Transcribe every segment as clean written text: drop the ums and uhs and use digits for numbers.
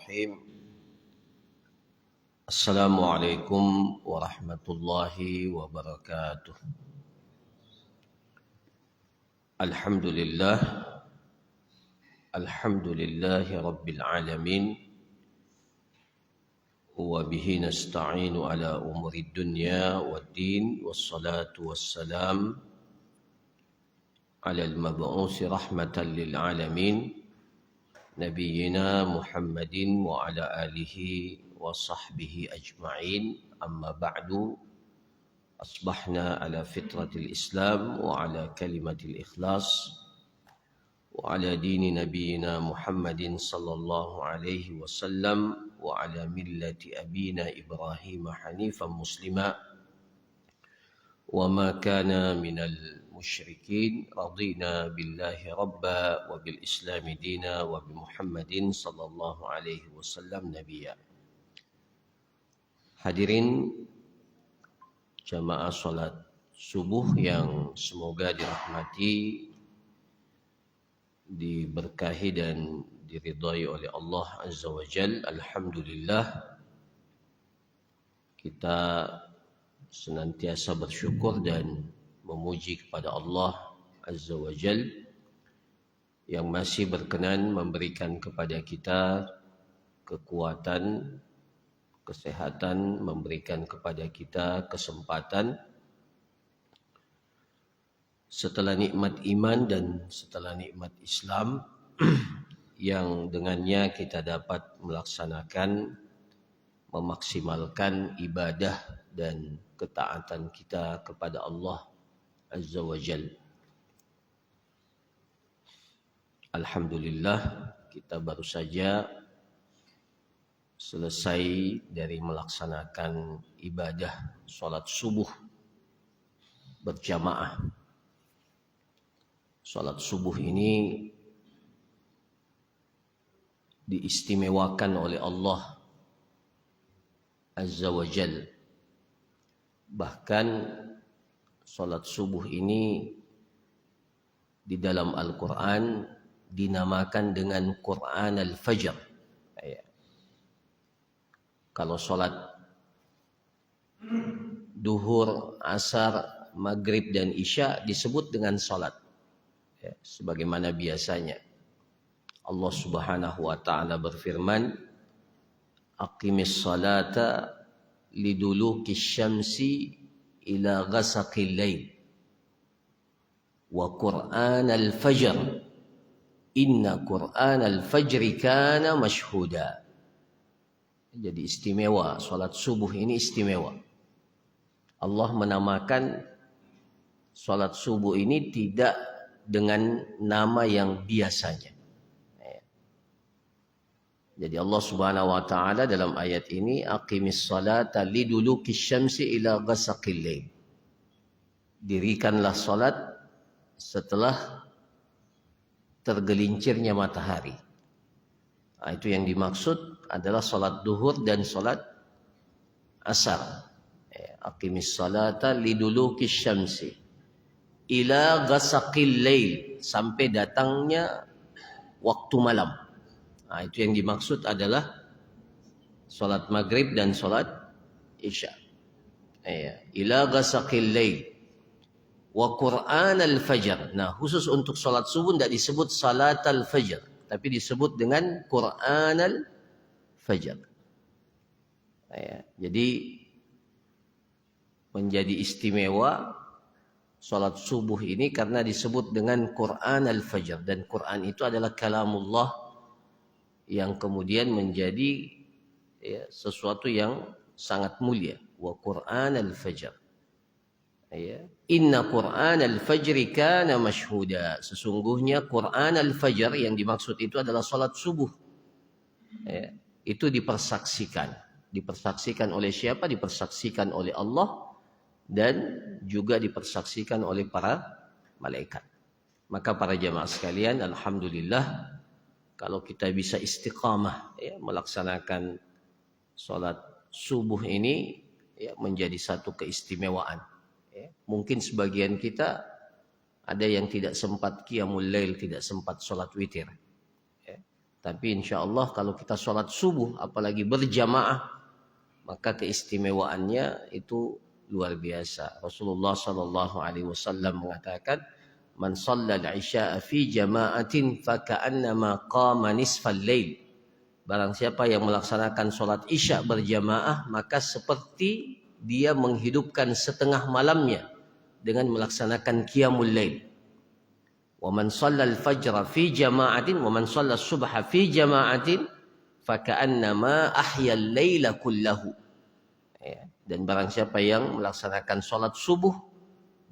Bismillahirrahmanirrahim. Assalamualaikum warahmatullahi wabarakatuh. Alhamdulillah. Alhamdulillahi rabbil alamin. Wa bihi nasta'inu ala umuri dunya waddin. Wassalatu wassalam ala al-mab'usi rahmatan lil alamin. Nabiyyina Muhammadin wa ala alihi wa sahbihi ajma'in. Amma ba'du. Asbahna ala fitratil Islam wa ala kalimatil ikhlas wa ala dini nabiyyina Muhammadin sallallahu alaihi wasallam wa ala millati abina Ibrahim hanifan muslima wa ma kana minal musyrikin. Radina billahi rabba wa bil islami dina wa bi Muhammadin sallallahu alaihi wasallam nabiyya. Hadirin jamaah salat subuh yang semoga dirahmati, diberkahi dan diridhai oleh Allah Azza wa Jal. Alhamdulillah, kita senantiasa bersyukur dan memuji kepada Allah Azza wa Jal yang masih berkenan memberikan kepada kita kekuatan, kesehatan, memberikan kepada kita kesempatan setelah nikmat iman dan setelah nikmat Islam yang dengannya kita dapat melaksanakan, memaksimalkan ibadah dan ketaatan kita kepada Allah Azza wa Jal. Alhamdulillah, kita baru saja selesai dari melaksanakan ibadah sholat subuh berjamaah. Sholat subuh ini diistimewakan oleh Allah Azza wa Jal. Bahkan sholat subuh ini di dalam Al-Quran dinamakan dengan Quran Al-Fajr. Kalau sholat duhur, asar, maghrib dan isya disebut dengan sholat, sebagaimana biasanya. Allah Subhanahu wa ta'ala berfirman, aqimis salata lidulukis syamsi ila ghasaqil lail wa Qur'an al-fajr inna Qur'an al-fajri kana mashhuda. Jadi istimewa, salat subuh ini istimewa. Allah menamakan salat subuh ini tidak dengan nama yang biasanya. Jadi Allah Subhanahu wa taala dalam ayat ini aqimis salata lidulukis syamsi ila ghasaqil lail. Dirikanlah salat setelah tergelincirnya matahari. Itu yang dimaksud adalah salat duhur dan salat asar. Aqimis salata lidulukis syamsi ila ghasaqil lail, sampai datangnya waktu malam. Itu yang dimaksud adalah salat maghrib dan salat isya. Ila ghasaqil lail wa Qur'an al-fajr. Nah, khusus untuk salat subuh tidak disebut salat al-fajr, tapi disebut dengan Qur'an al-fajr. Jadi menjadi istimewa salat subuh ini karena disebut dengan Qur'an al-fajr, dan Qur'an itu adalah kalamullah yang kemudian menjadi sesuatu yang sangat mulia. Wa Qur'an al-fajr. Inna Qur'an al-fajri kana mashhuda. Sesungguhnya Qur'an al-fajr yang dimaksud itu adalah salat subuh. Itu dipersaksikan. Dipersaksikan oleh siapa? Dipersaksikan oleh Allah dan juga dipersaksikan oleh para malaikat. Maka para jamaah sekalian, alhamdulillah kalau kita bisa istiqamah melaksanakan salat subuh ini menjadi satu keistimewaan. Mungkin sebagian kita ada yang tidak sempat qiyamul lail, tidak sempat salat witir. Tapi insya Allah kalau kita sholat subuh, apalagi berjamaah, maka keistimewaannya itu luar biasa. Rasulullah Sallallahu Alaihi Wasallam mengatakan, "Man shallal isya'a fi jama'atin, faka'annama qama nisfal lail." Barang siapa yang melaksanakan sholat isya berjamaah, maka seperti dia menghidupkan setengah malamnya dengan melaksanakan qiyamul lail. Wa man shallal fajra fi jama'atin wa man shallal subha fi jama'atin faka'annama ahyal laila kullahu. Ya. Dan barang siapa yang melaksanakan sholat subuh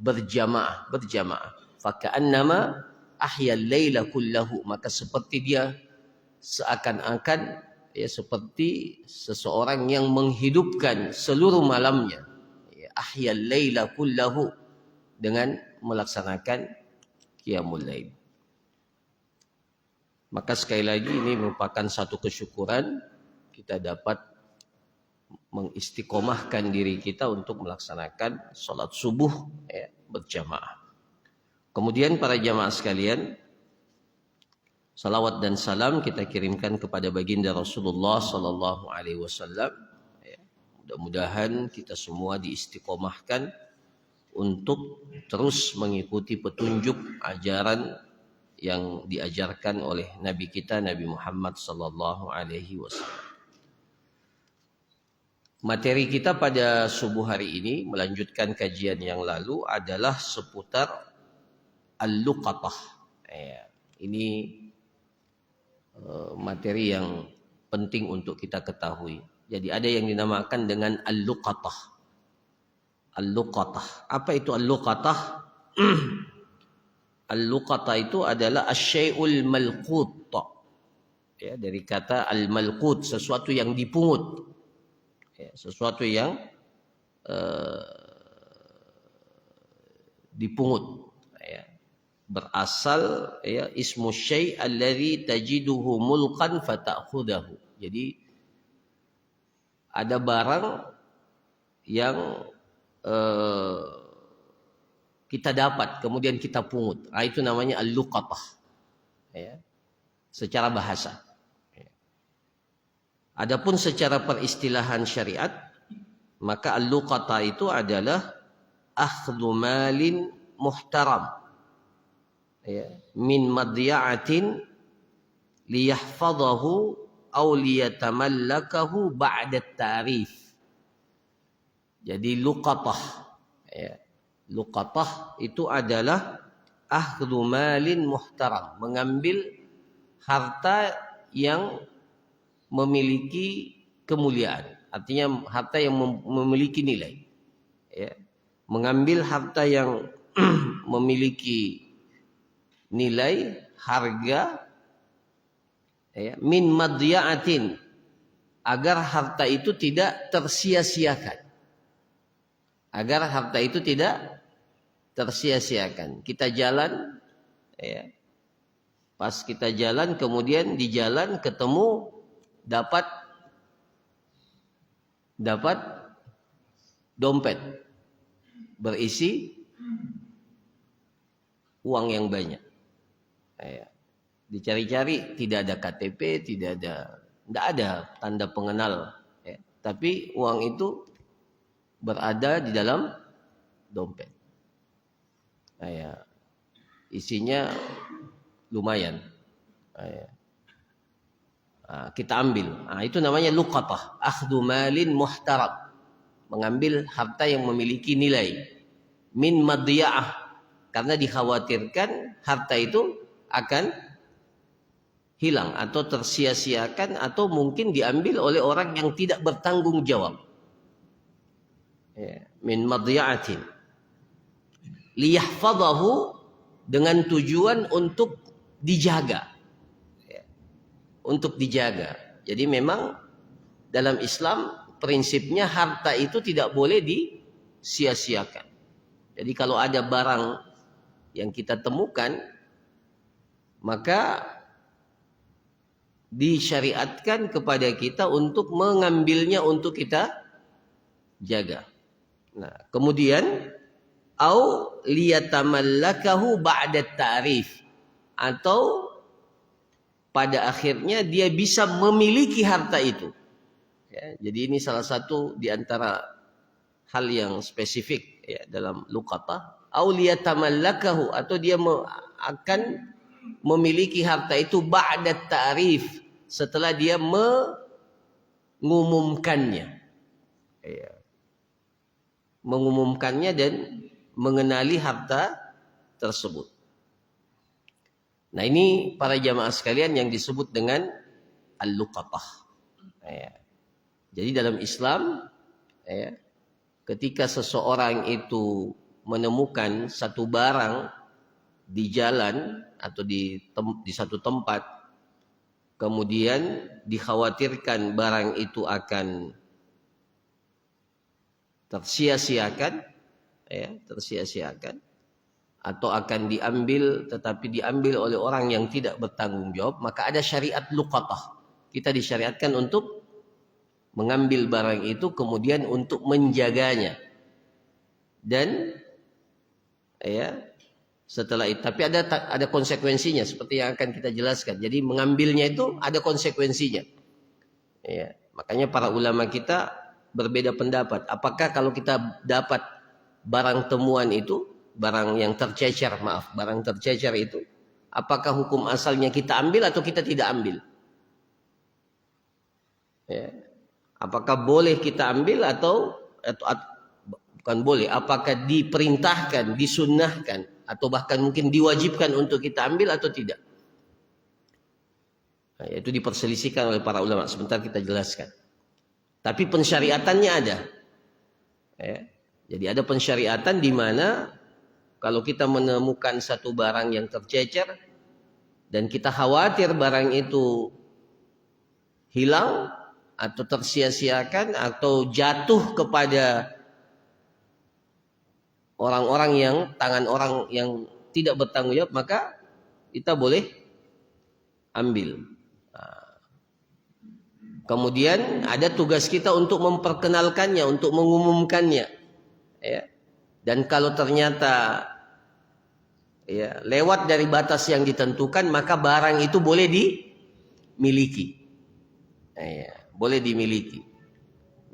berjamaah, faka'annama ahyal laila kullahu, maka seperti dia seakan-akan ya seperti seseorang yang menghidupkan seluruh malamnya. Ya, ahyal laila kullahu, dengan melaksanakan qiyamul lail. Maka sekali lagi ini merupakan satu kesyukuran kita dapat mengistiqomahkan diri kita untuk melaksanakan sholat subuh ya, berjamaah. Kemudian para jamaah sekalian, salawat dan salam kita kirimkan kepada baginda Rasulullah Sallallahu Alaihi Wasallam. Ya, mudah-mudahan kita semua diistiqomahkan untuk terus mengikuti petunjuk ajaran yang diajarkan oleh Nabi kita Nabi Muhammad Sallallahu Alaihi Wasallam. Materi kita pada subuh hari ini melanjutkan kajian yang lalu adalah seputar al-luqatah. Ya, ini materi yang penting untuk kita ketahui. Jadi ada yang dinamakan dengan al-luqatah. Al-luqatah. Apa itu al-luqatah? Al-luqatah itu adalah asyai'ul malqut. Ya, dari kata al-malqut, sesuatu yang dipungut. Ya, sesuatu yang dipungut. Ya. Berasal ya ismu syai' alladhi tajiduhu mulqan fata'khudahu. Jadi ada barang yang kita dapat kemudian kita pungut. Itu namanya al-luqatah. Ya. Secara bahasa. Ya. Adapun secara peristilahan syariat, maka al-luqatah itu adalah akhdhu malin muhtaram. Ya. Min madya'atin liyahfadhahu aw liyatamallakahu ba'da at-ta'rif. Jadi luqatah, ya. Luqatah itu adalah akhdhu malin muhtaram, mengambil harta yang memiliki kemuliaan, artinya harta yang memiliki nilai. Ya. Mengambil harta yang memiliki nilai, harga, ya, min madya'atin, agar harta itu tidak tersia-siakan. Agar harta itu tidak tersia-siakan. Kita jalan, ya. Pas kita jalan, kemudian di jalan ketemu dapat dompet berisi uang yang banyak. Ya. Dicari-cari tidak ada KTP, tidak ada tanda pengenal. Ya. Tapi uang itu berada di dalam dompet. Ya. Isinya lumayan. Ya. Kita ambil. Itu namanya luqatah. Akhdhu malin muhtaram. Mengambil harta yang memiliki nilai. Min madya'ah. Karena dikhawatirkan harta itu akan hilang atau tersia-siakan atau mungkin diambil oleh orang yang tidak bertanggung jawab. Ya. Min madya'atin. Liyahfadhahu, dengan tujuan untuk dijaga. Ya. Untuk dijaga. Jadi memang dalam Islam prinsipnya harta itu tidak boleh disia-siakan. Jadi kalau ada barang yang kita temukan, maka disyariatkan kepada kita untuk mengambilnya untuk kita jaga. Nah, kemudian au liyatamallakahu ba'da ta'rif, atau pada akhirnya dia bisa memiliki harta itu. Ya, jadi ini salah satu di antara hal yang spesifik ya, dalam luqatah. Auliyatamallakahu, atau dia akan memiliki harta itu ba'da ta'rif, setelah dia mengumumkannya. Ya. Mengumumkannya dan mengenali harta tersebut. Nah, ini para jamaah sekalian yang disebut dengan al-luqatah. Ya. Jadi dalam Islam, ya, ketika seseorang itu menemukan satu barang di jalan atau di satu tempat, kemudian dikhawatirkan barang itu akan tersia-siakan, ya, tersia-siakan, atau akan diambil tetapi diambil oleh orang yang tidak bertanggung jawab, maka ada syariat luqatah. Kita disyariatkan untuk mengambil barang itu, kemudian untuk menjaganya. Dan ya, setelah itu, tapi ada konsekuensinya seperti yang akan kita jelaskan. Jadi mengambilnya itu ada konsekuensinya. Ya, makanya para ulama kita berbeda pendapat. Apakah kalau kita dapat barang temuan itu, barang yang tercecer, barang tercecer itu, apakah hukum asalnya kita ambil atau kita tidak ambil? Ya. Apakah boleh kita ambil atau bukan boleh? Apakah diperintahkan, disunnahkan, atau bahkan mungkin diwajibkan untuk kita ambil atau tidak? Nah, itu diperselisihkan oleh para ulama. Sebentar kita jelaskan. Tapi pensyariatannya ada. Ya. Jadi ada pensyariatan di mana kalau kita menemukan satu barang yang tercecer dan kita khawatir barang itu hilang atau tersia-siakan atau jatuh kepada orang-orang yang tangan orang yang tidak bertanggung jawab, maka kita boleh ambil. Kemudian ada tugas kita untuk memperkenalkannya, untuk mengumumkannya. Ya. Dan kalau ternyata ya, lewat dari batas yang ditentukan, maka barang itu boleh dimiliki. Ya, boleh dimiliki.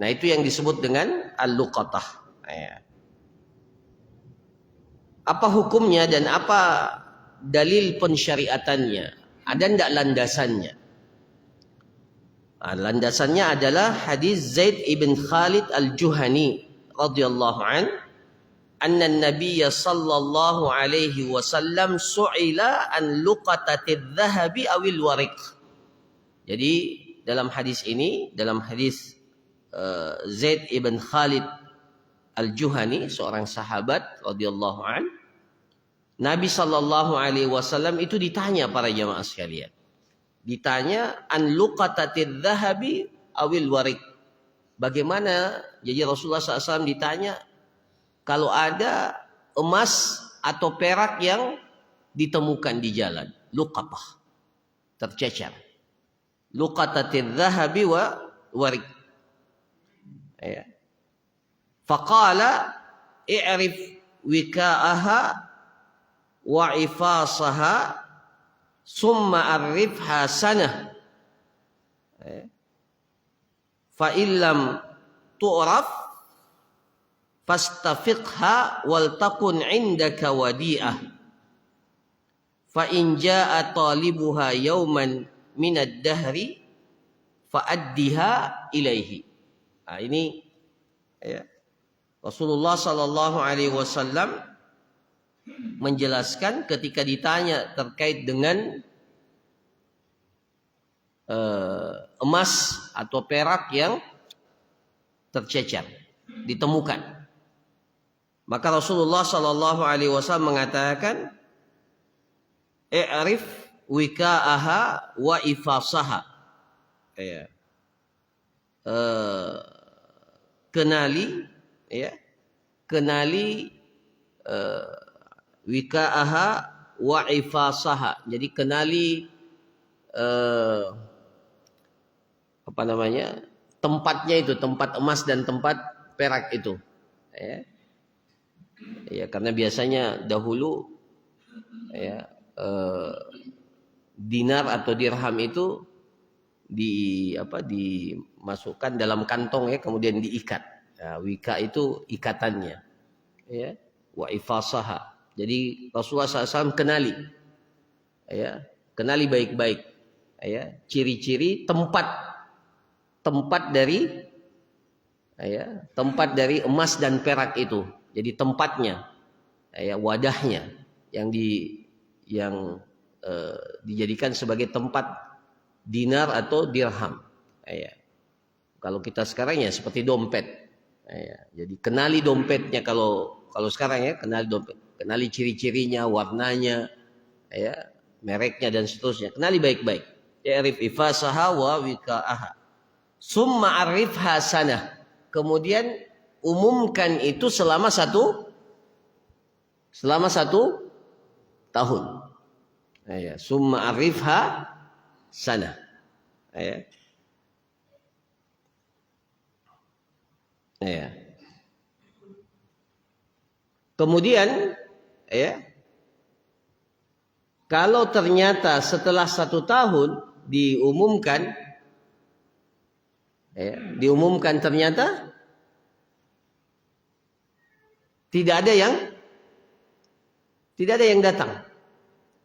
Nah, itu yang disebut dengan al-luqatah. Ya. Apa hukumnya dan apa dalil pensyariatannya? Ada enggak landasannya? Landasannya adalah hadis Zaid ibn Khalid al-Juhani radhiyallahu an, anna an-nabiy sallallahu alaihi wasallam su'ila an luqatatidz dhahabi awil wariq. Jadi dalam hadis ini, dalam hadis Zaid ibn Khalid al-Juhani, seorang sahabat radhiyallahu an, Nabi sallallahu alaihi wasallam itu ditanya para jamaah sekalian. Ditanya an luqatatidz dhahabi awil wariq. Bagaimana? Jadi Rasulullah SAW ditanya kalau ada emas atau perak yang ditemukan di jalan, luqatah, tercecer. Luqatatidz dhahabi wa wariq. Ya. Faqala i'rif wika'aha wa ifasaha summa arifha sanah. Fa illam tu'raf fastafiqha wal takun indaka wadi'ah. Fa in jaa'a talibuha yawman minad dahri fa addiha ilaihi. Nah, ini ya, Rasulullah sallallahu alaihi wasallam menjelaskan ketika ditanya terkait dengan emas atau perak yang tercecer, ditemukan. Maka Rasulullah sallallahu alaihi wasallam mengatakan, "I'rif wika'aha wa ifasaha." Ya. Kenali, ya, kenali wika'aha wa ifasaha. Jadi kenali apa namanya, tempatnya itu, tempat emas dan tempat perak itu. Ya, ya, karena biasanya dahulu ya dinar atau dirham itu dimasukkan dalam kantong ya, kemudian diikat. Ya, wika itu ikatannya. Ya, wa ifasaha. Jadi Rasulullah SAW kenali. Ya, kenali baik-baik. Ya, ciri-ciri tempat dari tempat dari emas dan perak itu. Jadi tempatnya, wadahnya yang dijadikan sebagai tempat dinar atau dirham. Kalau kita sekarang ya seperti dompet. Jadi kenali dompetnya kalau sekarang ya, kenali dompet, kenali ciri-cirinya, warnanya, mereknya dan seterusnya. Kenali baik-baik. Ya'rif ifasaha wa wika'aha. Summa arifha sanah. Kemudian umumkan itu selama satu tahun. Summa arifha sana. Kemudian kalau ternyata setelah 1 tahun diumumkan ternyata tidak ada yang datang,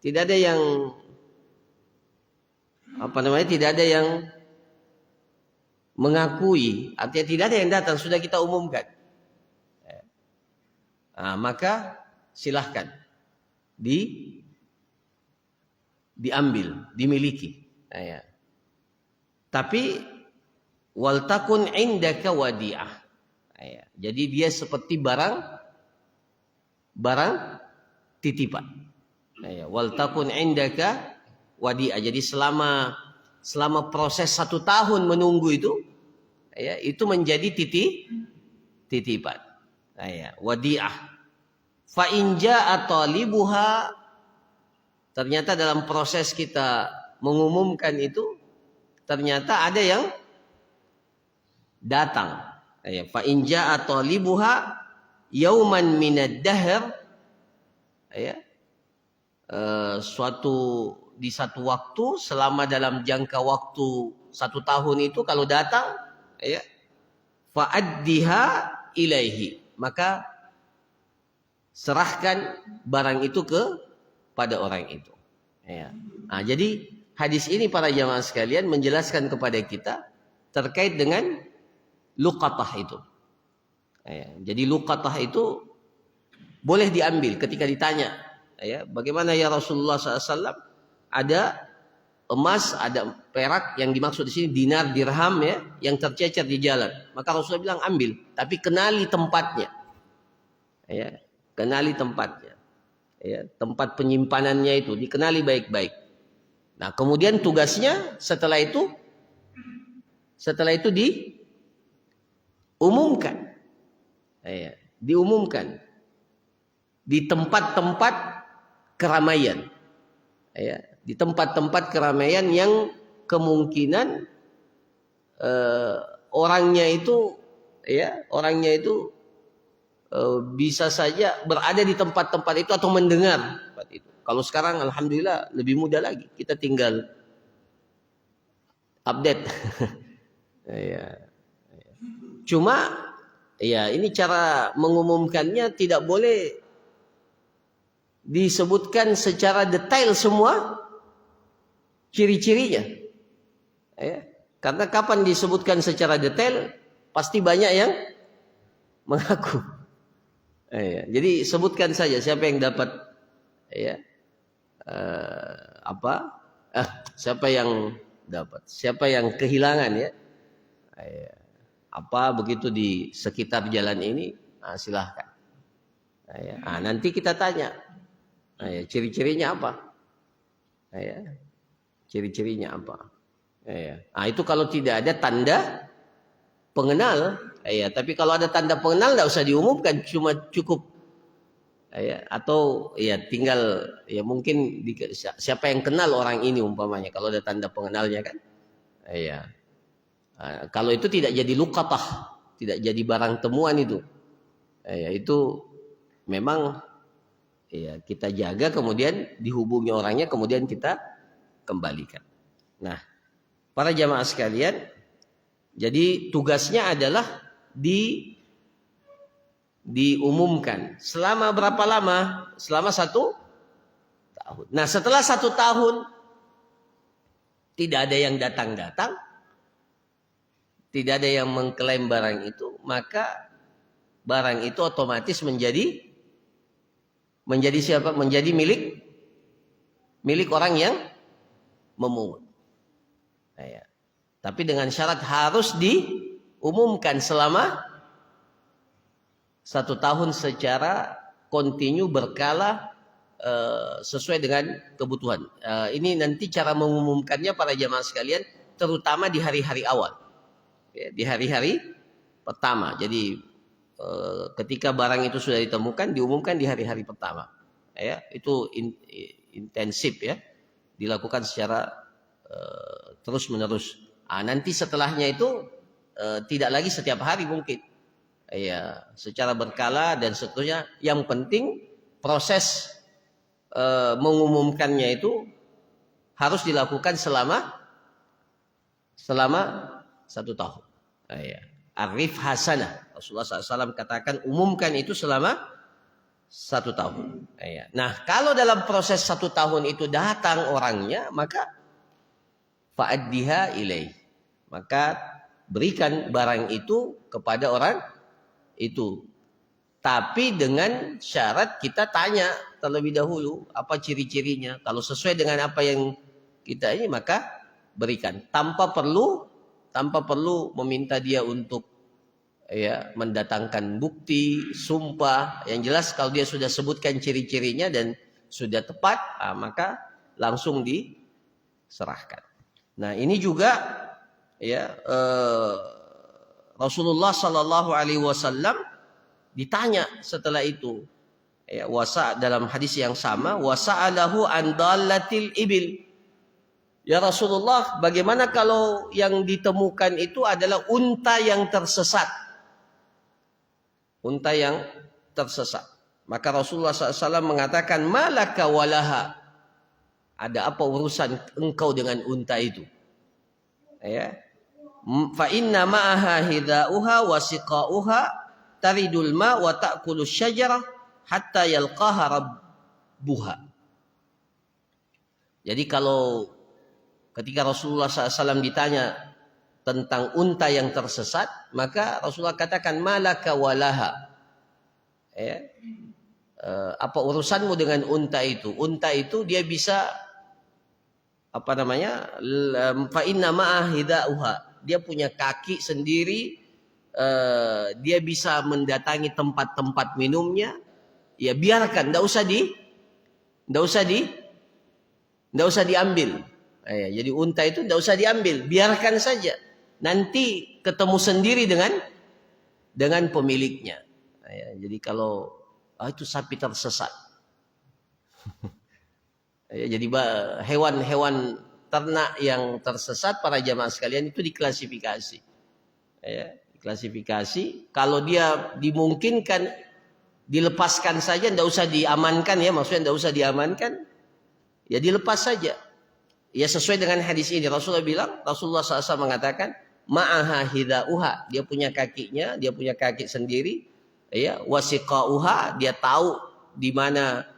tidak ada yang tidak ada yang mengakui, artinya tidak ada yang datang, sudah kita umumkan. Maka silahkan diambil, dimiliki. Tapi wal takun indaka wadi'ah. Jadi dia seperti barang titipan. Wal takun indaka wadi'ah. Jadi selama proses 1 tahun menunggu itu menjadi titipan. Wadi'ah. Fa in jaa'a talibuha, ternyata dalam proses kita mengumumkan itu ternyata ada yang datang. Fa in jaa'a talibuha yauman minad dahr, di satu waktu, selama dalam jangka waktu 1 tahun itu kalau datang, fa'addiha ilaihi, maka serahkan barang itu pada orang itu. Jadi hadis ini para jamaah sekalian menjelaskan kepada kita terkait dengan luqatah itu. Jadi luqatah itu boleh diambil ketika ditanya, bagaimana ya Rasulullah SAW, ada emas, ada perak, yang dimaksud di sini dinar, dirham yang tercecer di jalan. Maka Rasulullah bilang ambil, tapi kenali tempatnya. Kenali tempatnya. Tempat penyimpanannya itu dikenali baik-baik. Nah, kemudian tugasnya setelah itu diumumkan. Diumumkan di tempat-tempat keramaian. Di tempat-tempat keramaian yang kemungkinan orangnya itu bisa saja berada di tempat-tempat itu atau mendengar tempat itu. Kalau sekarang alhamdulillah lebih mudah lagi, kita tinggal update. Cuma ini cara mengumumkannya tidak boleh disebutkan secara detail semua ciri-cirinya. Karena kapan disebutkan secara detail pasti banyak yang mengaku. Jadi sebutkan saja siapa yang dapat, siapa yang dapat, siapa yang kehilangan begitu di sekitar jalan ini, silahkan. Nanti kita tanya, ciri-cirinya apa? Ciri-cirinya apa? Itu kalau tidak ada tanda pengenal. Tapi kalau ada tanda pengenal tidak usah diumumkan, cuma cukup atau tinggal mungkin siapa yang kenal orang ini umpamanya, kalau ada tanda pengenalnya kan. Kalau itu tidak jadi luqatah, tidak jadi barang temuan itu. Itu memang kita jaga, kemudian dihubungi orangnya, kemudian kita kembalikan. Nah, para jamaah sekalian, jadi tugasnya adalah diumumkan. Selama berapa lama? Selama 1 tahun. Nah, setelah 1 tahun tidak ada yang datang-datang, tidak ada yang mengklaim barang itu, maka barang itu otomatis menjadi siapa? Menjadi milik orang yang memungut. Nah, ya. Tapi dengan syarat harus diumumkan selama 1 tahun secara kontinu berkala sesuai dengan kebutuhan. Ini nanti cara mengumumkannya para jamaah sekalian, terutama di hari-hari awal, ya, di hari-hari pertama. Jadi ketika barang itu sudah ditemukan, diumumkan di hari-hari pertama. Ya, itu intensif ya, dilakukan secara terus menerus. Nanti setelahnya itu tidak lagi setiap hari mungkin, ya, secara berkala dan seterusnya. Yang penting proses mengumumkannya itu harus dilakukan selama 1 tahun. Ya. Arif hasanah. Rasulullah SAW katakan umumkan itu selama 1 tahun. Ya. Nah, kalau dalam proses 1 tahun itu datang orangnya, maka fa'addiha ilaih. Maka berikan barang itu kepada orang itu. Tapi dengan syarat kita tanya terlebih dahulu apa ciri-cirinya. Kalau sesuai dengan apa yang kita ini, maka berikan. Tanpa perlu meminta dia untuk ya mendatangkan bukti, sumpah. Yang jelas kalau dia sudah sebutkan ciri-cirinya dan sudah tepat, maka langsung diserahkan. Nah, ini juga ya Rasulullah Shallallahu Alaihi Wasallam ditanya setelah itu, ya, dalam hadis yang sama, wasa'alahu an dallatil ibil. Ya Rasulullah, bagaimana kalau yang ditemukan itu adalah unta yang tersesat? Unta yang tersesat. Maka Rasulullah SAW mengatakan, malaka walaha. Ada apa urusan engkau dengan unta itu? Ya. Fa inna ma'aha hidauha wa siqauha taridul ma wa ta'kulus syajarah hatta yalqaha rabbuha. Jadi kalau ketika Rasulullah SAW ditanya tentang unta yang tersesat, maka Rasulullah katakan malaka walaha. Ya. Apa urusanmu dengan unta itu? Unta itu dia bisa fa inna ma'ahidauha. Dia punya kaki sendiri. Dia bisa mendatangi tempat-tempat minumnya, ya biarkan, tidak usah diambil. Jadi unta itu tidak usah diambil, biarkan saja. Nanti ketemu sendiri dengan pemiliknya. Jadi kalau itu sapi tersesat, jadi hewan-hewan ternak yang tersesat, para jamaah sekalian, itu diklasifikasi. Klasifikasi, kalau dia dimungkinkan dilepaskan saja, tidak usah diamankan ya, maksudnya tidak usah diamankan, ya dilepas saja. Ya sesuai dengan hadis ini Rasulullah SAW mengatakan ma'aha hidauha, dia punya kakinya, dia punya kaki sendiri, ya, wasiqauha, dia tahu di mana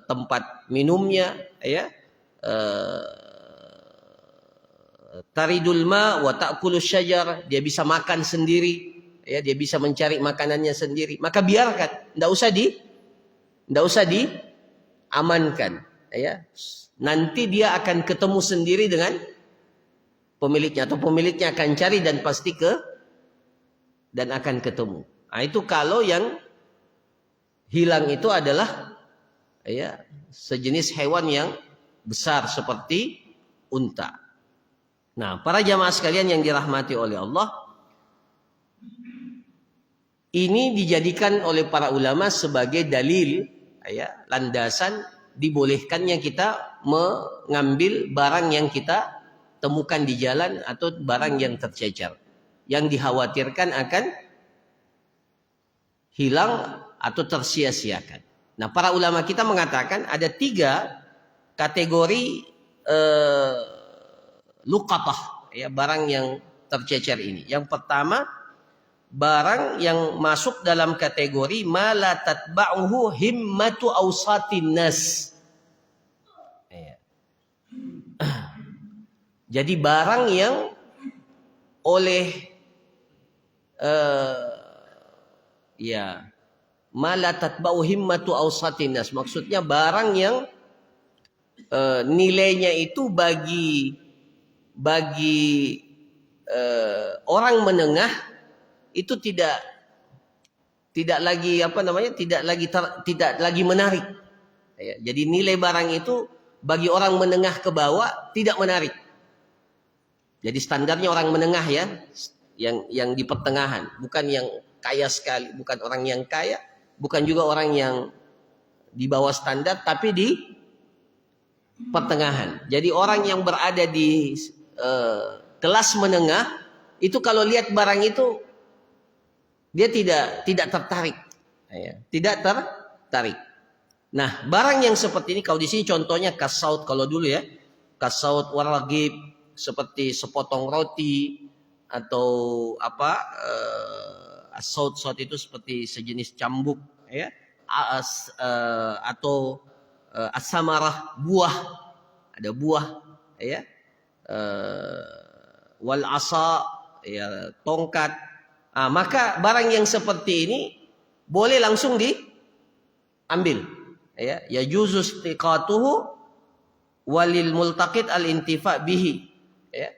tempat minumnya, ya, taridul ma wa ta'kulus syajar, dia bisa makan sendiri, ya, dia bisa mencari makanannya sendiri, maka biarkan, tidak usah diamankan, ya. Nanti dia akan ketemu sendiri dengan pemiliknya, atau pemiliknya akan cari dan pasti dan akan ketemu. Nah, itu kalau yang hilang itu adalah ya sejenis hewan yang besar seperti unta. Nah, para jamaah sekalian yang dirahmati oleh Allah, ini dijadikan oleh para ulama sebagai dalil, ya, landasan dibolehkannya kita mengambil barang yang kita temukan di jalan atau barang yang tercecer, yang dikhawatirkan akan hilang atau tersia-siakan. Nah, para ulama kita mengatakan ada 3 kategori luqatah, ya, barang yang tercecer ini. Yang pertama, barang yang masuk dalam kategori ma la tatba'uhu himmatu awsatin nas. Ya. Jadi barang yang oleh ya, ma la tatba'u himmatu awsatin nas, maksudnya barang yang nilainya itu bagi orang menengah itu tidak lagi tidak lagi menarik. Ya, jadi nilai barang itu bagi orang menengah ke bawah tidak menarik. Jadi standarnya orang menengah, ya, yang di pertengahan, bukan yang kaya sekali, bukan orang yang kaya, bukan juga orang yang di bawah standar, tapi di pertengahan. Jadi orang yang berada di kelas menengah itu kalau lihat barang itu dia tidak tertarik, ya, tidak tertarik. Nah, barang yang seperti ini, kalau di sini contohnya kasaut, kalau dulu ya, kasaut waragib, seperti sepotong roti atau apa, saut itu seperti sejenis cambuk, ya, atau as-samarah, buah, ada buah, ya, wal asa, ya, tongkat. Maka barang yang seperti ini boleh langsung diambil, ya, yajuzu istiqatuhu walil multaqit al-intifa bihi, ya.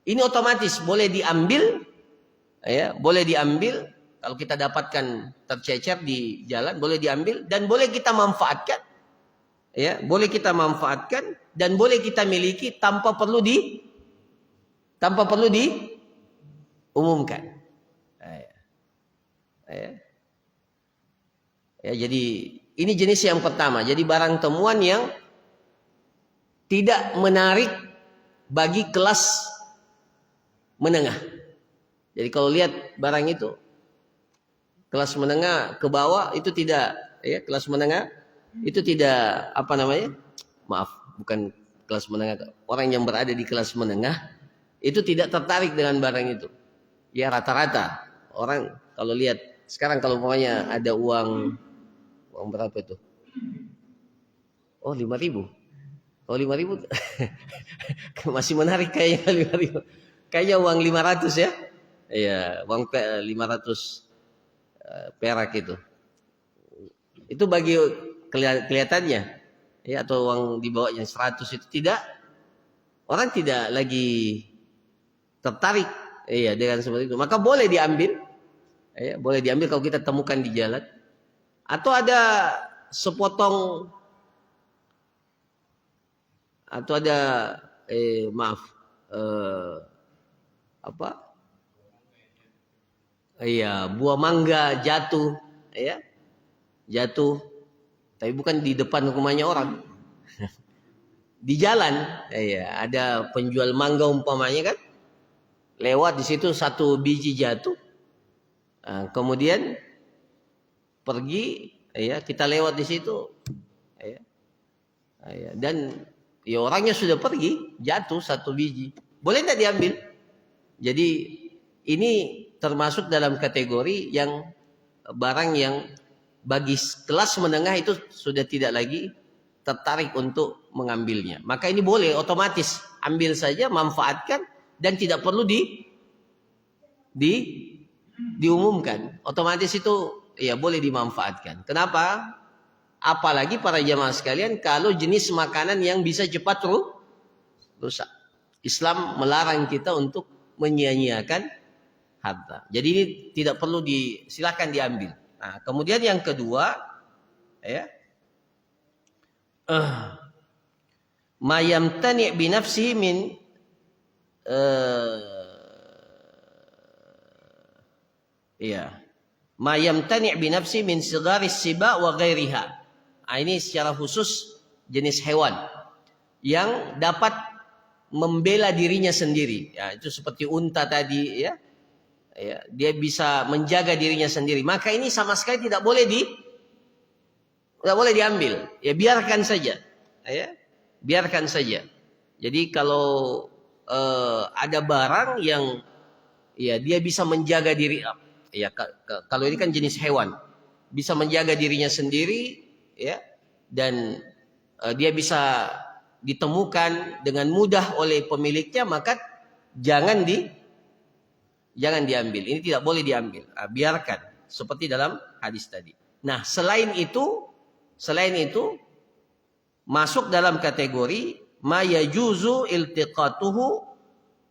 Ini otomatis boleh diambil, ya, boleh diambil kalau kita dapatkan tercecer di jalan, boleh diambil dan boleh kita manfaatkan, ya, boleh kita manfaatkan dan boleh kita miliki tanpa perlu diumumkan. Ya, jadi ini jenis yang pertama. Jadi barang temuan yang tidak menarik bagi kelas menengah. Jadi kalau lihat barang itu kelas menengah ke bawah itu tidak, ya, kelas menengah itu tidak maaf, bukan kelas menengah, orang yang berada di kelas menengah itu tidak tertarik dengan barang itu. Ya, rata-rata orang kalau lihat sekarang, kalau pokoknya ada uang berapa itu? Oh, 5.000. Oh, 5.000 masih menarik kayaknya. 5.000 kayaknya uang 500, ya. Iya, uang 500 perak itu bagi kelihatannya, ya, atau uang di bawahnya 100 itu orang tidak lagi tertarik, iya, dengan seperti itu. Maka boleh diambil, ya, boleh diambil kalau kita temukan di jalan. Atau ada sepotong, atau ada buah mangga jatuh, ya, jatuh, tapi bukan di depan rumahnya orang, di jalan, ya, ada penjual mangga umpamanya kan, lewat di situ satu biji jatuh, kemudian pergi, ya, kita lewat di situ, ya, dan ya orangnya sudah pergi, jatuh satu biji, boleh tidak diambil? Jadi ini termasuk dalam kategori yang barang yang bagi kelas menengah itu sudah tidak lagi tertarik untuk mengambilnya. Maka ini boleh otomatis ambil saja, manfaatkan, dan tidak perlu diumumkan. Otomatis itu, ya, boleh dimanfaatkan. Kenapa? Apalagi para jamaah sekalian, kalau jenis makanan yang bisa cepat rusak. Islam melarang kita untuk menyia-nyiakan harta. Jadi ini tidak perlu silakan diambil. Nah, kemudian yang kedua, ya, ma yamtani' bi nafsihi min ma yamtani' bi nafsihi min sigaris siba wa ghairiha. Ini secara khusus jenis hewan yang dapat membela dirinya sendiri. Ya, itu seperti unta tadi, ya. Ya, dia bisa menjaga dirinya sendiri. Maka ini sama sekali tidak boleh diambil. Ya, biarkan saja. Ya, biarkan saja. Jadi kalau ada barang yang ya dia bisa menjaga diri, ya kalau ini kan jenis hewan, bisa menjaga dirinya sendiri, ya, dan dia bisa ditemukan dengan mudah oleh pemiliknya, maka jangan diambil. Ini tidak boleh diambil. Biarkan seperti dalam hadis tadi. Nah, selain itu masuk dalam kategori ma yajuzu iltiqatuhu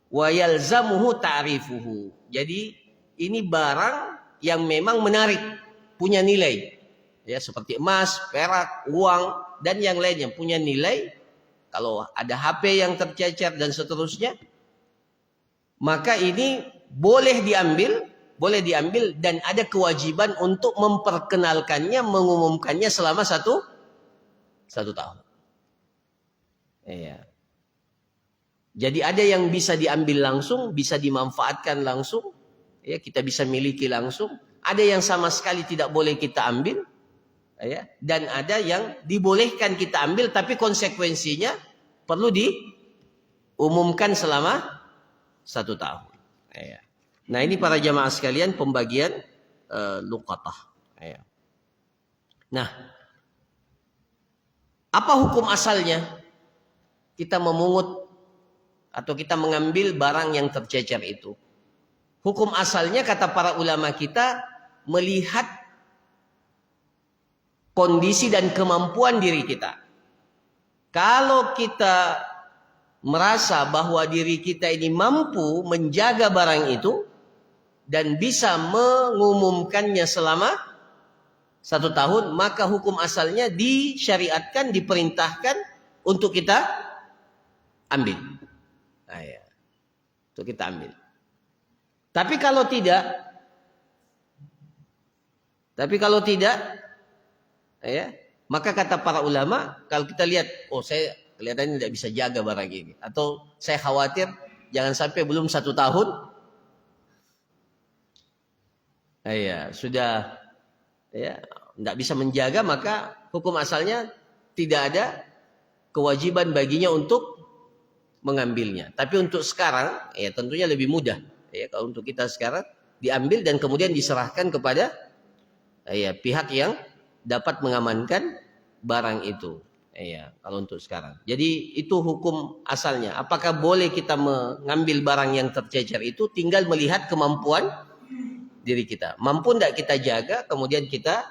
wa yalzamuhu ta'rifuhu. Jadi ini barang yang memang menarik, punya nilai. Ya, seperti emas, perak, uang dan yang lainnya punya nilai. Kalau ada HP yang tercecer dan seterusnya, maka ini boleh diambil dan ada kewajiban untuk memperkenalkannya, mengumumkannya selama satu tahun. Iya. Jadi ada yang bisa diambil langsung, bisa dimanfaatkan langsung, ya, kita bisa miliki langsung. Ada yang sama sekali tidak boleh kita ambil, ya, dan ada yang dibolehkan kita ambil, tapi konsekuensinya perlu diumumkan selama 1 tahun. Ya. Nah, ini para jamaah sekalian pembagian luqatah. Ya. Nah, apa hukum asalnya kita memungut atau kita mengambil barang yang tercecer itu? Hukum asalnya kata para ulama kita melihat kondisi dan kemampuan diri kita. Kalau kita merasa bahwa diri kita ini mampu menjaga barang itu dan bisa mengumumkannya selama 1 tahun, maka hukum asalnya disyariatkan, diperintahkan untuk kita ambil. Nah, ya. Untuk kita ambil. Tapi kalau tidak, ya, maka kata para ulama, kalau kita lihat, oh saya kelihatannya tidak bisa jaga barang ini, atau saya khawatir jangan sampai belum 1 tahun, ya sudah, ya tidak bisa menjaga, maka hukum asalnya tidak ada kewajiban baginya untuk mengambilnya. Tapi untuk sekarang, ya tentunya lebih mudah. Ya, kalau untuk kita sekarang diambil dan kemudian diserahkan kepada ya pihak yang dapat mengamankan barang itu. Ya, kalau untuk sekarang. Jadi itu hukum asalnya. Apakah boleh kita mengambil barang yang tercecer itu? Tinggal melihat kemampuan diri kita. Mampu tidak kita jaga, kemudian kita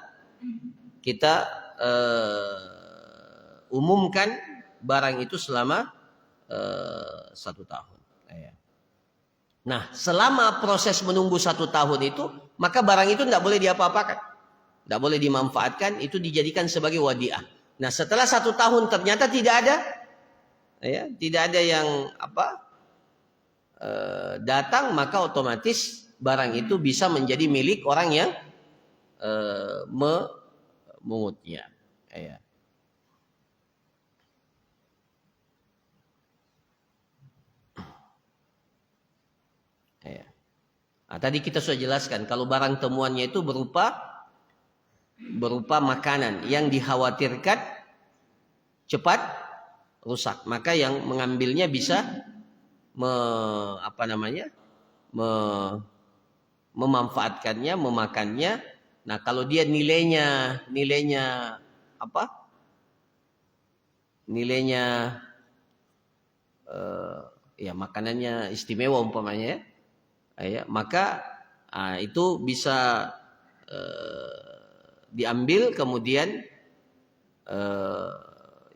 umumkan barang itu selama 1 tahun. Nah, selama proses menunggu 1 tahun itu, maka barang itu tidak boleh diapa-apakan, tidak boleh dimanfaatkan, itu dijadikan sebagai wadiah. Nah, setelah 1 tahun ternyata tidak ada yang datang, maka otomatis barang itu bisa menjadi milik orang yang memungutnya. Ya. Nah, tadi kita sudah jelaskan kalau barang temuannya itu berupa makanan yang dikhawatirkan cepat rusak, maka yang mengambilnya bisa memanfaatkannya, memakannya. Nah, kalau dia nilainya ya makanannya istimewa umpamanya, ya, maka itu bisa diambil, kemudian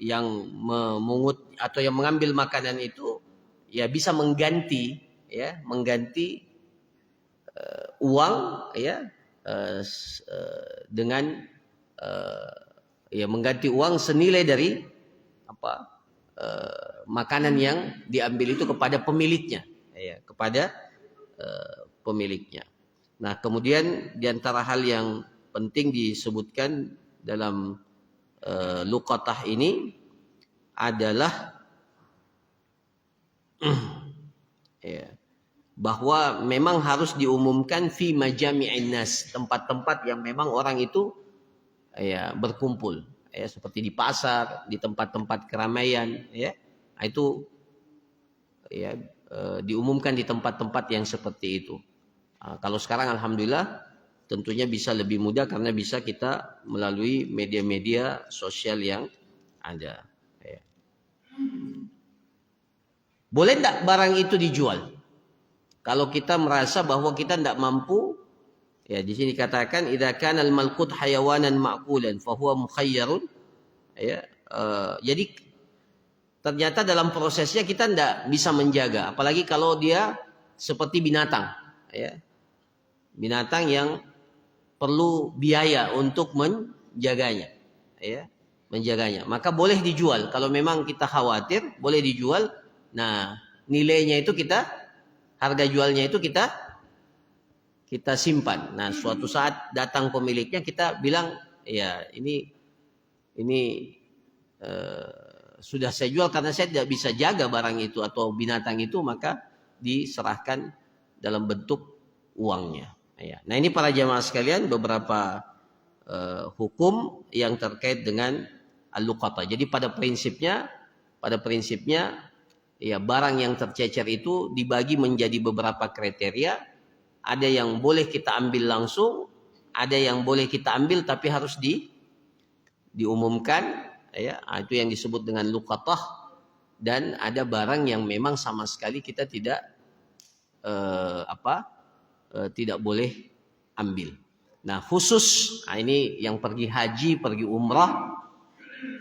yang memungut atau yang mengambil makanan itu ya bisa mengganti uang, ya, dengan ya mengganti uang senilai dari makanan yang diambil itu kepada pemiliknya, ya, kepada pemiliknya. Nah, kemudian diantara hal yang penting disebutkan dalam luqatah ini adalah ya, bahwa memang harus diumumkan fi majami'in nas, tempat-tempat yang memang orang itu ya berkumpul, ya, seperti di pasar, di tempat-tempat keramaian, ya. Nah, itu ya diumumkan di tempat-tempat yang seperti itu. Kalau sekarang alhamdulillah tentunya bisa lebih mudah karena bisa kita melalui media-media sosial yang ada. Ya. Boleh tidak barang itu dijual? Kalau kita merasa bahwa kita tidak mampu, ya di sini katakan idza kana al-malqut hayawanan ma'kulan fa huwa mukhayyarun. Ya, jadi ternyata dalam prosesnya kita tidak bisa menjaga, apalagi kalau dia seperti binatang, ya. Binatang yang perlu biaya untuk menjaganya, ya, menjaganya. Maka boleh dijual kalau memang kita khawatir, boleh dijual. Nah, nilainya itu harga jualnya itu kita simpan. Nah, suatu saat datang pemiliknya kita bilang, ya ini sudah saya jual karena saya tidak bisa jaga barang itu atau binatang itu, maka diserahkan dalam bentuk uangnya. Ya. Nah, ini para jamaah sekalian beberapa hukum yang terkait dengan al-luqata. Jadi pada prinsipnya ya barang yang tercecer itu dibagi menjadi beberapa kriteria. Ada yang boleh kita ambil langsung, ada yang boleh kita ambil tapi harus diumumkan, ya. Itu yang disebut dengan luqatah. Dan ada barang yang memang sama sekali kita tidak tidak boleh ambil. Nah, khusus ini yang pergi haji, pergi umrah,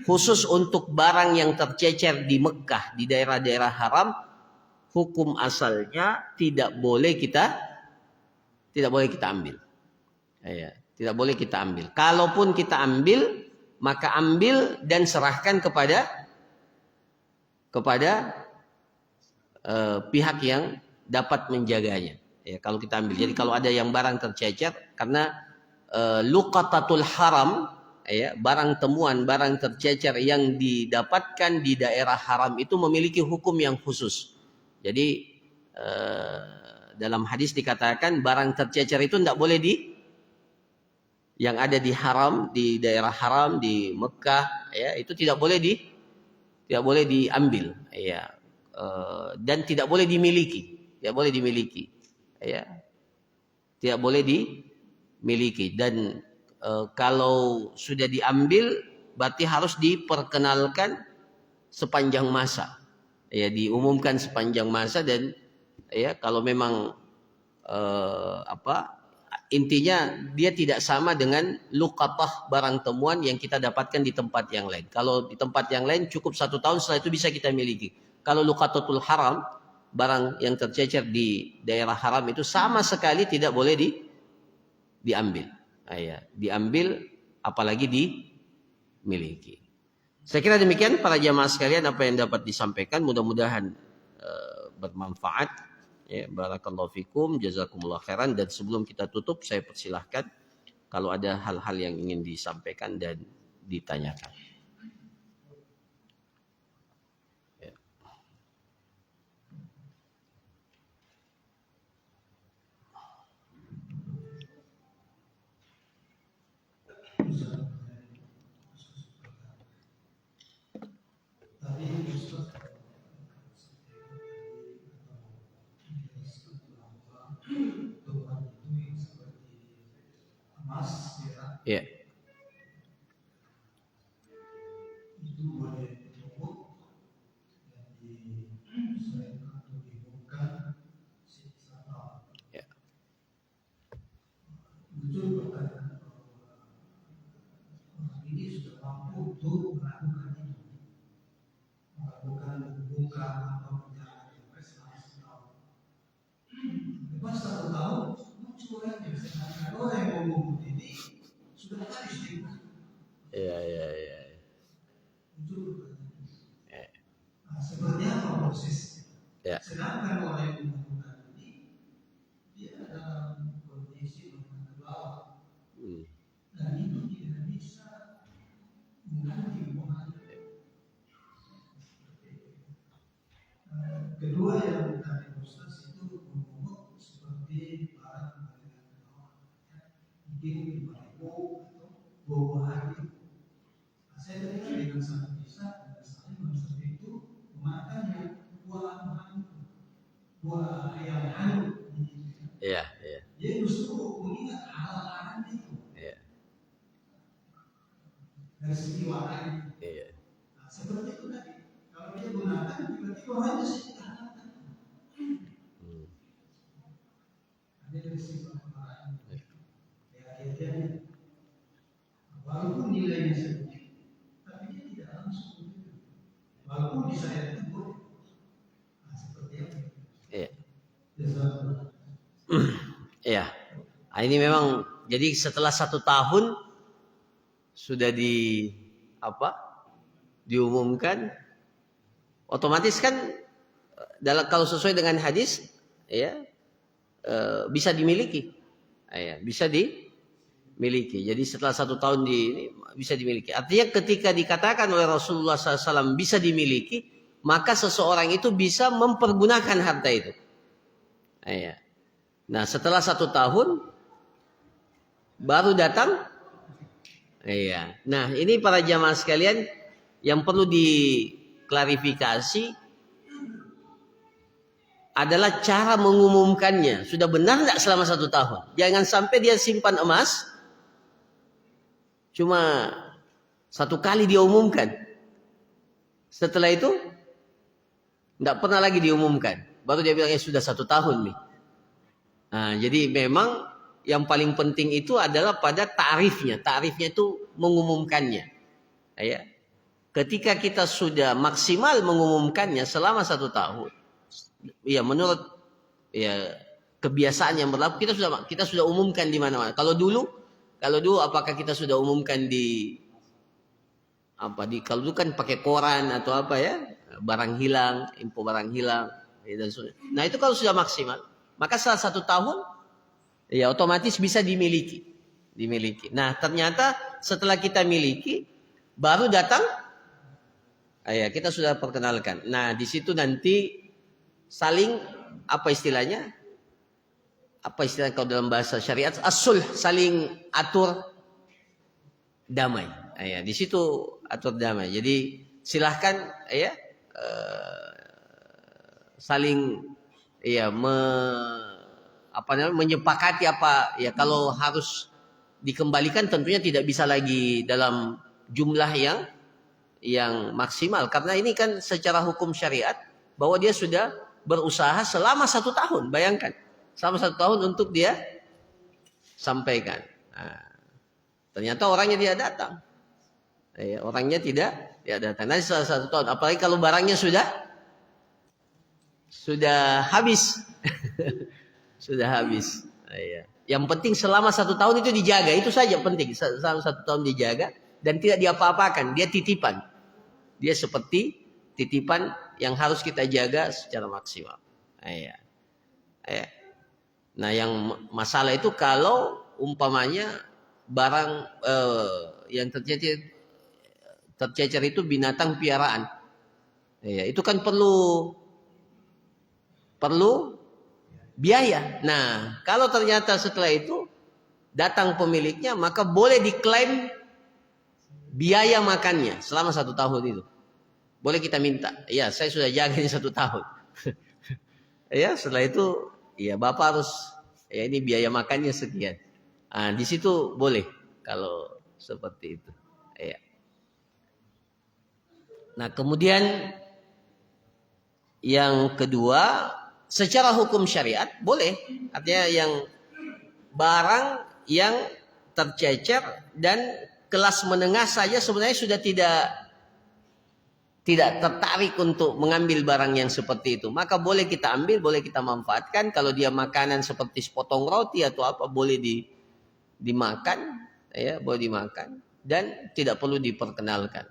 khusus untuk barang yang tercecer di Mekah, di daerah-daerah haram, hukum asalnya tidak boleh kita ambil. Ya, tidak boleh kita ambil. Kalaupun kita ambil, maka ambil dan serahkan kepada pihak yang dapat menjaganya. Ya, kalau kita ambil. Jadi kalau ada yang barang tercecer, karena luqatatul haram, ya, barang temuan, barang tercecer yang didapatkan di daerah haram itu memiliki hukum yang khusus. Jadi dalam hadis dikatakan barang tercecer itu tidak boleh yang ada di haram, di daerah haram, di Mekah, ya, itu tidak boleh diambil, ya, dan tidak boleh dimiliki, ya, tidak boleh dimiliki. Dan kalau sudah diambil berarti harus diperkenalkan sepanjang masa, ya, diumumkan sepanjang masa. Dan ya kalau memang intinya dia tidak sama dengan luqatah barang temuan yang kita dapatkan di tempat yang lain. Kalau di tempat yang lain cukup 1 tahun, setelah itu bisa kita miliki. Kalau luqatatul haram, barang yang tercecer di daerah haram itu sama sekali tidak boleh diambil. Diambil apalagi dimiliki. Saya kira demikian para jamaah sekalian apa yang dapat disampaikan, mudah-mudahan bermanfaat. Ya, barakallahu fikum, jazakumullah khairan. Dan sebelum kita tutup, saya persilahkan kalau ada hal-hal yang ingin disampaikan dan ditanyakan. Ya. Ya. Ya. Ya, ya, ya. Seperti apa prosesnya? Ya. Sedangkan orang yang membutuhkan ini dia dalam kondisi menengah dan itu tidak bisa mengganti hubungan. Kedua yang tadi Ustaz itu ngomong seperti barang dengan bawah, mungkin 5.000 atau 20 hari. Saya dengar dengan satu kisah pada saat seperti itu makan yang buah Dia justru mengingat hal-hal itu Iya. dari segi warnanya. Iya. Nah, seperti itu tadi. Kalau dia gunakan tiba-tiba hanya sedikit hal-hal. Hmm. Ada dari segi warnanya. Ya akhirnya walaupun nilainya sedikit, tapi dia tidak langsung begitu. Walaupun di saya itu boleh. Nah, seperti itu. Iya. Jazakallah. Iya. Nah, ini memang jadi setelah 1 tahun sudah diumumkan, otomatis kan kalau sesuai dengan hadis ya bisa dimiliki. Ya, bisa dimiliki. Jadi setelah 1 tahun bisa dimiliki. Artinya ketika dikatakan oleh Rasulullah SAW bisa dimiliki, maka seseorang itu bisa mempergunakan harta itu. Ya. Nah setelah 1 tahun baru datang. Iya. Nah ini para jamaah sekalian yang perlu diklarifikasi adalah cara mengumumkannya. Sudah benar tidak selama 1 tahun? Jangan sampai dia simpan emas cuma 1 kali dia umumkan. Setelah itu tidak pernah lagi diumumkan. Baru dia bilang sudah 1 tahun nih. Nah, jadi memang yang paling penting itu adalah pada tarifnya. Tarifnya itu mengumumkannya. Ya. Ketika kita sudah maksimal mengumumkannya selama 1 tahun, ya menurut ya kebiasaan yang berlaku kita sudah umumkan di mana-mana. Kalau dulu apakah kita sudah umumkan kalau dulu kan pakai koran atau apa ya, barang hilang, info barang hilang, ya, dan sebagainya. Nah itu kalau sudah maksimal, maka setelah 1 tahun ya otomatis bisa dimiliki. Nah ternyata setelah kita miliki, baru datang, ya kita sudah perkenalkan. Nah di situ nanti saling apa istilahnya kalau dalam bahasa syariat as-sulh, saling atur damai. Ya di situ atur damai. Jadi silahkan ya saling ya menyepakati ya kalau harus dikembalikan tentunya tidak bisa lagi dalam jumlah yang maksimal, karena ini kan secara hukum syariat bahwa dia sudah berusaha selama 1 tahun. Bayangkan selama 1 tahun untuk dia sampaikan. Nah, ternyata orangnya tidak datang. Orangnya tidak datang. Nanti setelah 1 tahun, apalagi kalau barangnya sudah habis. Sudah habis. Yang penting selama 1 tahun itu dijaga, itu saja penting. Selama 1 tahun dijaga dan tidak diapa-apakan, dia titipan. Dia seperti titipan yang harus kita jaga secara maksimal. Nah, yang masalah itu kalau umpamanya barang yang tercecer itu binatang piaraan. Itu kan perlu biaya. Nah, kalau ternyata setelah itu datang pemiliknya, maka boleh diklaim biaya makannya selama 1 tahun itu. Boleh kita minta, ya saya sudah jaga ini 1 tahun. Ya setelah itu, ya bapak harus, ya ini biaya makannya sekian. Nah, di situ boleh kalau seperti itu. Ya. Nah kemudian yang kedua, secara hukum syariat boleh, artinya yang barang yang tercecer dan kelas menengah saja sebenarnya sudah tidak tertarik untuk mengambil barang yang seperti itu, maka boleh kita ambil, boleh kita manfaatkan. Kalau dia makanan seperti sepotong roti atau apa, boleh dimakan, ya boleh dimakan dan tidak perlu diperkenalkan.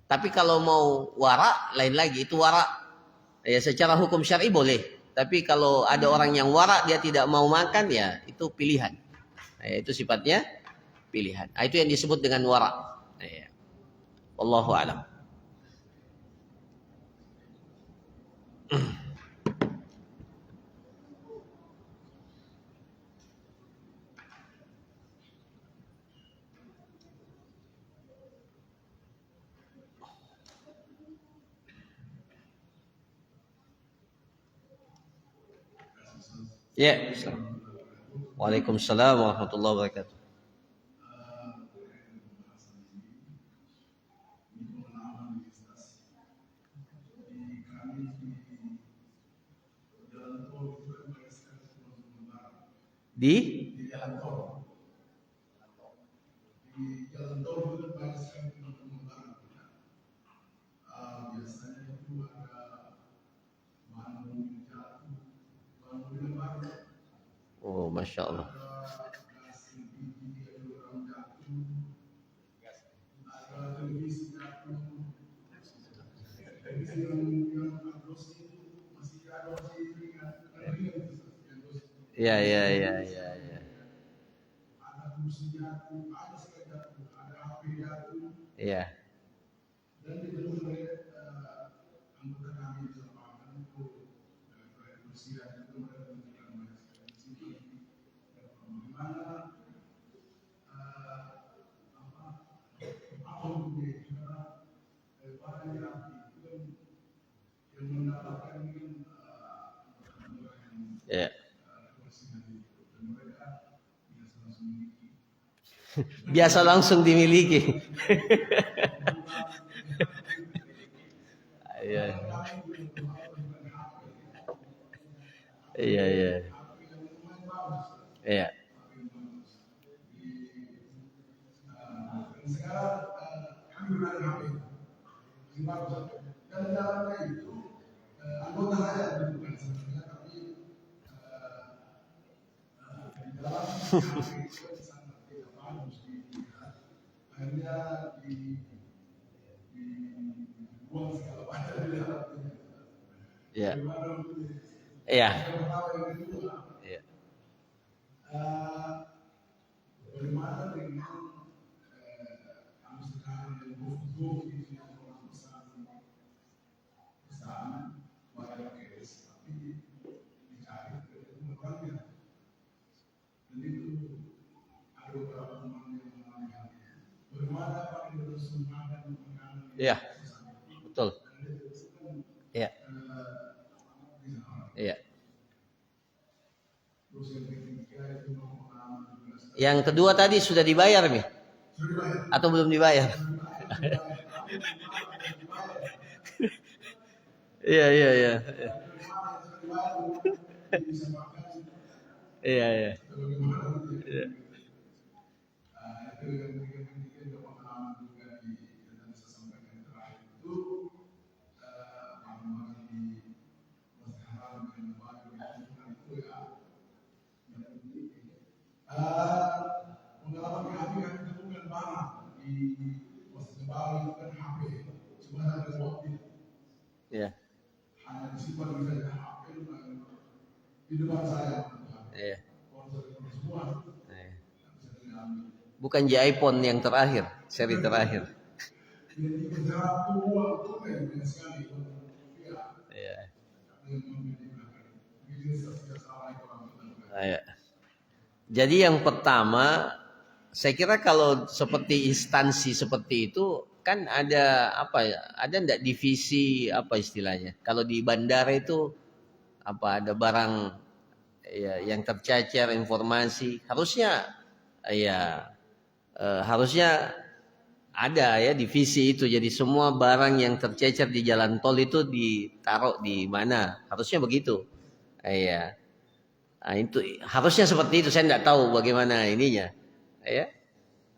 Tapi kalau mau wara, lain lagi. Itu wara ya secara hukum syar'i boleh. Tapi kalau ada orang yang wara dia tidak mau makan, ya itu pilihan. Ya, itu sifatnya pilihan. Itu yang disebut dengan wara. Ya. Wallahu a'lam. Ya, Waalaikumsalam warahmatullahi wabarakatuh. Di jalan tol itu banyak sekali teman-teman biasanya itu ada bahan jatuh, bahan lebar, Oh, masya Allah. ada gas LPG yang jatuh, ada televisi jatuh, televisi yang harus itu masih ada Ya, ya, ya, ya, ya. ada kursi jatuh, ada sekali jatuh, ada HP jatuh, Ya, dan ditemukan oleh anggota kami di lapangan itu kursi itu mereka menunjukkan di sini bagaimana apa untuk karena para yang mendapatkan ya. Biasa langsung dimiliki. Iya, iya, iya. Iya. sekarang kami berada di HP dan dalamnya itu anggota saya bukan sebenarnya tapi di dalam HP itu sangat tidak bagus akhirnya dibuang segala macam di dalamnya. Iya. Gimana Iya. yang kedua Iya. bagaimana dengan kami sekarang yang buku itu yang orang pesan bayar cash tapi dicari ke orangnya dan itu ada beberapa teman yang mengalami hal ini. Bagaimana Pak Indonesia dan makanan Iya. Betul. Iya. Iya. terus yang ketiga itu pengalaman juga Yang kedua tadi sudah dibayar nih sudah dibayar. atau belum dibayar? Iya, iya, iya. Iya, iya. Iya. Pengalaman kami kami temukan barang di Masjid Baru itu kan HP, cuma ada waktu Iya. hanya disimpan di HP di depan saya. Iya. Semua Iya. bisa diambil. Bukan iPhone yang terakhir, seri terakhir. Jadi bergerak uang itu banyak sekali. Iya. Ya. Iya. Jadi yang pertama, saya kira kalau seperti instansi seperti itu kan ada apa ya? Ada enggak divisi apa istilahnya? Kalau di bandara itu apa ada barang ya yang tercecer informasi harusnya ya harusnya ada ya divisi itu. Jadi semua barang yang tercecer di jalan tol itu ditaruh di mana? Harusnya begitu. Iya. Nah, itu harusnya seperti itu. Saya tidak tahu bagaimana ininya. Ya.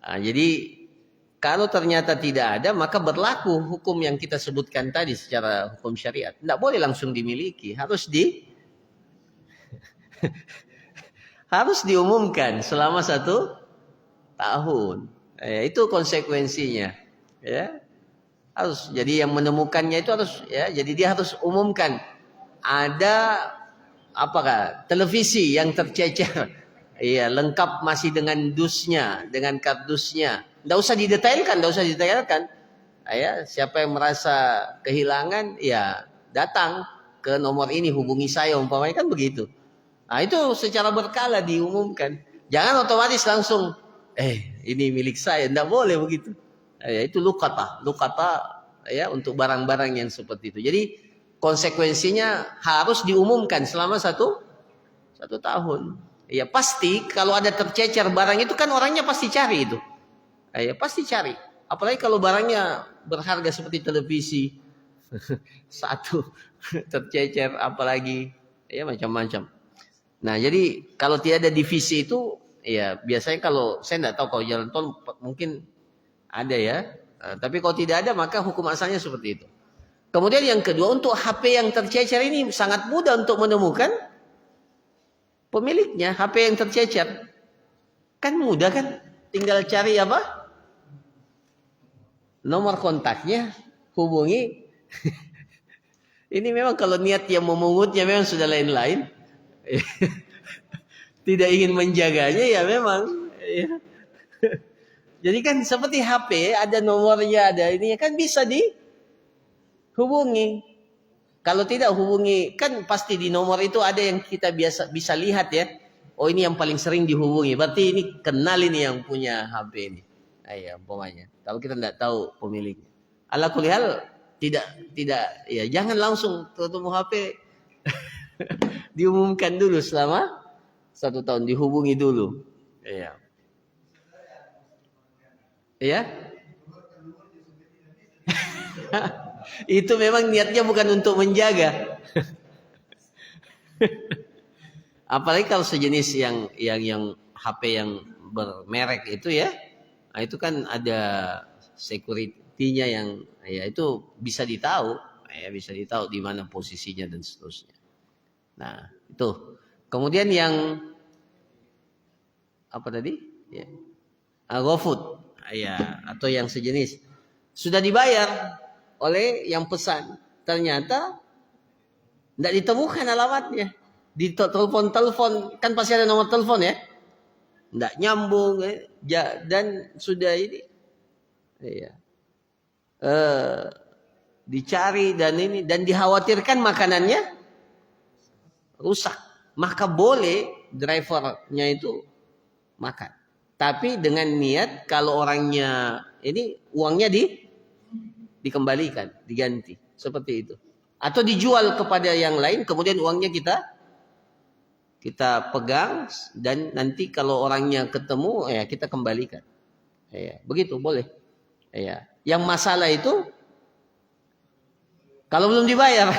Nah, jadi kalau ternyata tidak ada, maka berlaku hukum yang kita sebutkan tadi secara hukum syariat. Tidak boleh langsung dimiliki, harus diumumkan selama 1 tahun. Ya, itu konsekuensinya. Ya. Harus. Jadi yang menemukannya itu harus ya. Jadi dia harus umumkan ada apakah televisi yang tercecer. Iya, lengkap masih dengan dusnya, dengan kardusnya. Tidak usah didetailkan, Ya, siapa yang merasa kehilangan, ya datang ke nomor ini, hubungi saya, umpamanya kan begitu. Nah, itu secara berkala diumumkan. Jangan otomatis langsung, ini milik saya, tidak boleh begitu. Ya, itu lukata, ya untuk barang-barang yang seperti itu. Jadi konsekuensinya harus diumumkan selama satu tahun. Ya pasti kalau ada tercecer barang itu kan orangnya pasti cari itu. Ya pasti cari. Apalagi kalau barangnya berharga seperti televisi satu tercecer, apalagi ya macam-macam. Nah jadi kalau tidak ada divisi itu, ya biasanya kalau saya tidak tahu kalau jalan tol mungkin ada ya. Tapi kalau tidak ada maka hukum asalnya seperti itu. Kemudian yang kedua, untuk HP yang tercecer ini sangat mudah untuk menemukan pemiliknya. HP yang tercecer kan mudah kan, tinggal cari apa, nomor kontaknya, hubungi. Ini memang kalau niat yang memungutnya memang sudah lain-lain. Tidak ingin menjaganya ya memang. Jadi kan seperti HP, ada nomornya, ada ini kan bisa dihubungi. Kalau tidak hubungi, kan pasti di nomor itu ada yang kita bisa lihat ya. Oh ini yang paling sering dihubungi. Berarti ini kenal ini yang punya HP ini. Ya umpamanya. Kalau kita tidak tahu pemiliknya. Ala kulli hal tidak ya jangan langsung ketemu HP diumumkan dulu selama 1 tahun, dihubungi dulu. Iya. Iya. Itu memang niatnya bukan untuk menjaga. Apalagi kalau sejenis yang HP yang bermerek itu ya. Nah, itu kan ada security-nya yang ya itu bisa ditahu, ya bisa ditahu di mana posisinya dan seterusnya. Nah, itu. Kemudian yang apa tadi? Ya. GoFood. Ya, atau yang sejenis. Sudah dibayar oleh yang pesan, ternyata tidak ditemukan alamatnya. Di telepon kan pasti ada nomor telepon ya, tidak nyambung ya. Dan sudah ini ya, dicari dan dikhawatirkan makanannya rusak, maka boleh drivernya itu makan, tapi dengan niat kalau orangnya ini uangnya dikembalikan, diganti, seperti itu. Atau dijual kepada yang lain, kemudian uangnya kita pegang, dan nanti kalau orangnya ketemu, ya kita kembalikan. Ya, begitu boleh. Ya. Yang masalah itu kalau belum dibayar.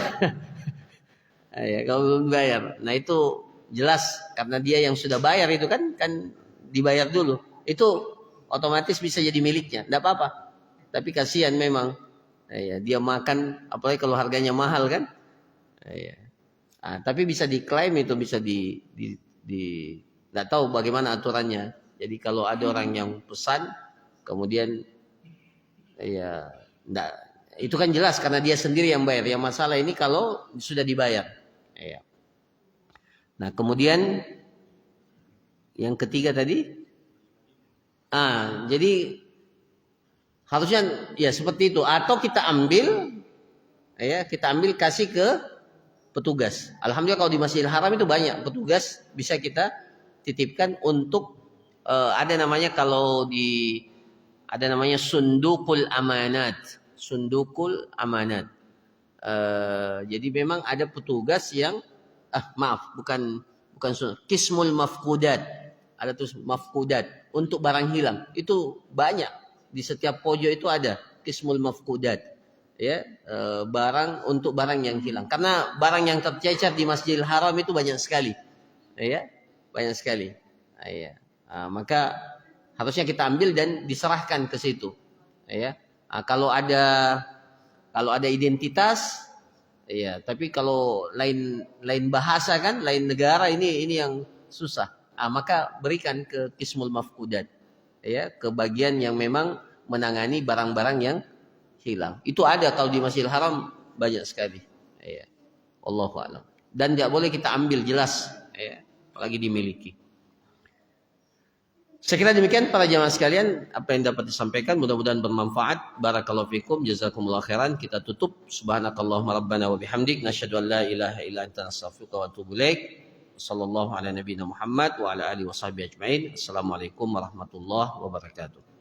Ya, kalau belum dibayar. Nah itu jelas karena dia yang sudah bayar itu kan dibayar dulu. Itu otomatis bisa jadi miliknya, tidak apa-apa. Tapi kasihan memang. Ya, dia makan, apalagi kalau harganya mahal kan. Ya. Tapi bisa diklaim itu, bisa nggak tahu bagaimana aturannya. Jadi kalau ada orang yang pesan, kemudian ya enggak, itu kan jelas karena dia sendiri yang bayar. Yang masalah ini kalau sudah dibayar. Ya. Nah kemudian yang ketiga tadi, jadi harusnya ya seperti itu. Atau kita ambil, kasih ke petugas. Alhamdulillah kalau di Masjidil Haram itu banyak petugas bisa kita titipkan untuk ada namanya sundukul amanat. Sundukul amanat. Jadi memang ada petugas yang bukan kismul mafkudat. Ada tuh mafkudat untuk barang hilang. Itu banyak. Di setiap pojok itu ada kismul mafkudat. Ya, barang untuk barang yang hilang. Karena barang yang tercecer di Masjidil Haram itu banyak sekali. Ya, banyak sekali. Ya. Maka harusnya kita ambil dan diserahkan ke situ. Ya. Kalau ada identitas, ya, tapi kalau lain bahasa kan, lain negara ini yang susah. Maka berikan ke Kismul Mafkudat. Ya, ke bagian yang memang menangani barang-barang yang hilang. Itu ada kalau di Masjidil Haram banyak sekali. Ya. Wallahu a'lam. Dan tidak boleh kita ambil jelas, ya, apalagi dimiliki. Saya kira demikian para jamaah sekalian apa yang dapat disampaikan, mudah-mudahan bermanfaat. Barakallahu fikum, jazakumullah khairan. Kita tutup. Subhanakallahumma rabbana wa bihamdik nasyhadu an la ilaha illa anta astaghfiruka wa atubu ilaik. Sallallahu ala nabiyina Muhammad wa ala alihi washabihi ajmain. Assalamualaikum warahmatullahi wabarakatuh.